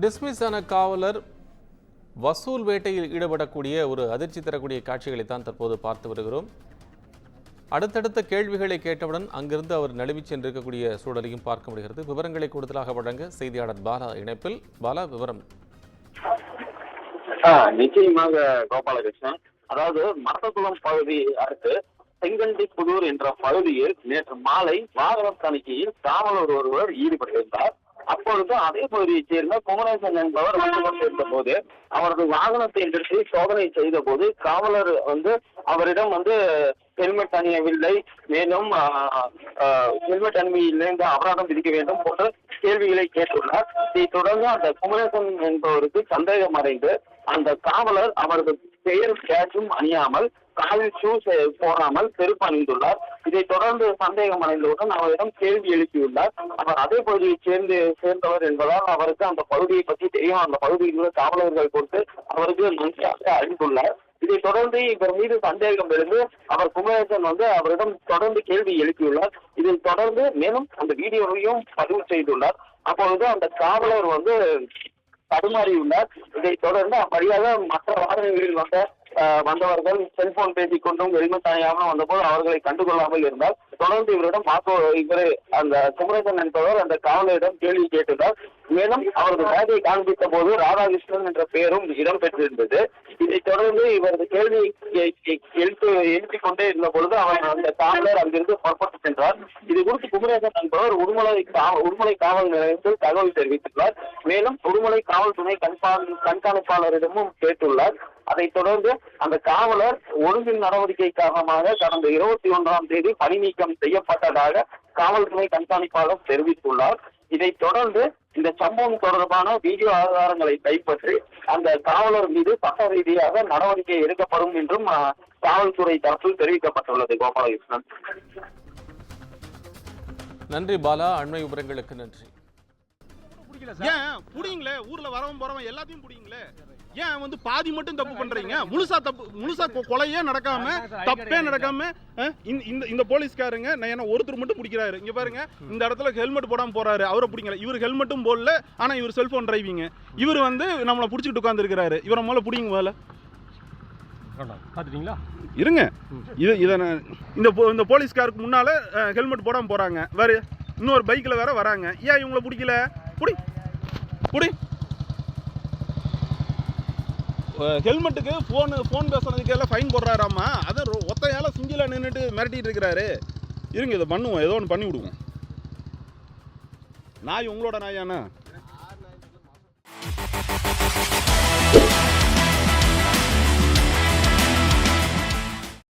Dismiss ஆன காவலர் வசூல் வேட்டையில் ஈடுபடக்கூடிய ஒரு அதிர்ச்சி தரக்கூடிய காட்சிகளை தான் தற்போது பார்த்து வருகிறோம். அடுத்தடுத்த கேள்விகளை கேட்டவுடன் அங்கிருந்து அவர் நழுவிச் சென்றிருக்கக்கூடிய சூழலையும் பார்க்க முடிகிறது. விவரங்களை கூடுதலாக வழங்க செய்தியாளர் பாலா இணைப்பில். பாலா, விவரம். நிச்சயமாக கோபாலகிருஷ்ணன், அதாவது மத்தகுளம் பகுதி அடுத்து செங்கண்டிப்புதூர் என்ற பகுதியில் நேற்று மாலை வாகன தணிக்கையில் காவலர் ஒருவர் ஈடுபட்டிருந்தார். அப்பொழுது அதே பகுதியைச் சேர்ந்த குமரேசன் என்பவர் வந்து சேர்ந்த போது அவரது வாகனத்தை நிறுத்தி சோதனை செய்த போது காவலர் அவரிடம் ஹெல்மெட் அணியவில்லை, மேலும் ஹெல்மெட் அணியில்லை என்று அபராதம் விதிக்க வேண்டும் போன்ற கேள்விகளை கேட்டுள்ளார். இதை தொடர்ந்து அந்த குமரேசன் என்பவருக்கு சந்தேகம் அடைந்து அந்த காவலர் அவரது பெயர் கேட்சும் அணியாமல் காலில் ஷூஸ் போடாமல் செருப்பு அணிந்துள்ளார். இதை தொடர்ந்து சந்தேகம் அடைந்தவுடன் அவரிடம் கேள்வி எழுப்பியுள்ளார். அவர் அதே பகுதியை சேர்ந்தவர் என்பதால் அவருக்கு அந்த பகுதியை பற்றி தெரியும். அந்த பகுதியில் உள்ள காவலர்கள் கொடுத்து அவருக்கு நன்றாக அறிந்துள்ளார். இதை தொடர்ந்து இவர் மீது சந்தேகம் எழுந்து அவர் குமரேசன் அவரிடம் தொடர்ந்து கேள்வி எழுப்பியுள்ளார். இதை தொடர்ந்து மேலும் அந்த வீடியோவையும் பதிவு செய்துள்ளார். அப்பொழுது அந்த காவலர் தடுமாறியுள்ளார். இதை தொடர்ந்து அப்படியாக மற்ற வாகனங்களில் வந்தவர்கள் செல்போன் பேசிக் கொண்டும் ஹெல்மெட் அணியாமல் வந்தபோது அவர்களை கண்டுகொள்ளாமல் இருந்தால் தொடர்ந்து இவரிடம் அந்த குமரேசன் என்பவர் அந்த காவலரிடம் கேள்வி கேட்டுள்ளார். மேலும் அவரது பேக்கை காண்பித்த போது ராதாகிருஷ்ணன் என்ற பெயரும் இடம்பெற்றிருந்தது. இதை தொடர்ந்து இவரது கேள்வி எழுப்பிக் கொண்டே இருந்த பொழுது அவர் அந்த காவலர் அங்கிருந்து புறப்பட்டு சென்றார். இது குறித்து குமரேசன் என்பவர் உடுமலை காவல் நிலையத்தில் தகவல் தெரிவித்துள்ளார். மேலும் உடுமலை காவல் துணை கண்காணிப்பாளரிடமும் கேட்டுள்ளார். அதைத் தொடர்ந்து அந்த காவலர் ஒழுங்கின் நடவடிக்கை காரணமாக கடந்த 21ஆம் தேதி பணி நீக்கம் செய்யப்பட்டதாக காவல் துணை கண்காணிப்பாளர் தெரிவித்துள்ளார். இதைத் தொடர்ந்து இந்த சம்பவம் தொடர்பான வீடியோ ஆதாரங்களை கைப்பற்றி அந்த காவலர் மீது சட்ட ரீதியாக நடவடிக்கை எடுக்கப்படும் என்றும் காவல்துறை தரப்பில் தெரிவிக்கப்பட்டுள்ளது. கோபாலகிருஷ்ணன். நன்றி பாலா, அண்மை விவரங்களுக்கு நன்றி. ஏன் புடிங்களே, ஊர்ல வரவன் போறவன் எல்லாத்தையும் புடிங்களே, ஏன் பாதி மட்டும் தப்பு பண்றீங்க? முழுசா கொலையே நடக்காம தப்பே நடக்காம இந்த போலீஸ்காரங்க என்ன ஒருத்தர் மட்டும் பிடிக்கிறாரு. இங்க பாருங்க, இந்த இடத்துல ஹெல்மெட் போடாம போறாரு, அவரை பிடிக்கல. இவர் ஹெல்மெட்டும் போடல, ஆனா இவர் செல்போன் டிரைவிங். இவர் நம்மளை பிடிச்சிட்டு உட்கார்ந்து இருக்கிறாரு. இவரை முதல்ல பிடிங்க. முதல்ல பாத்துட்டீங்களா? இருங்க, இந்த போலீஸ்காருக்கு முன்னால ஹெல்மெட் போடாம போறாங்க. வேற இன்னொரு பைக்ல வேற வராங்க. ஏன் இவங்களை பிடிக்கல? புடி ஹெல்மெட்டுக்கு ஃபோன் பேசுறதுக்கு எல்லாம் ஃபைன் போடுறாராமா. அதை ஒத்தையால சிங்கில நின்றுட்டு மிரட்டிட்டு இருக்கிறாரு. இருங்க, இதை பண்ணுவோம், ஏதோ ஒன்று பண்ணி விடுவோம். நாய் உங்களோட நாயாண்ணா?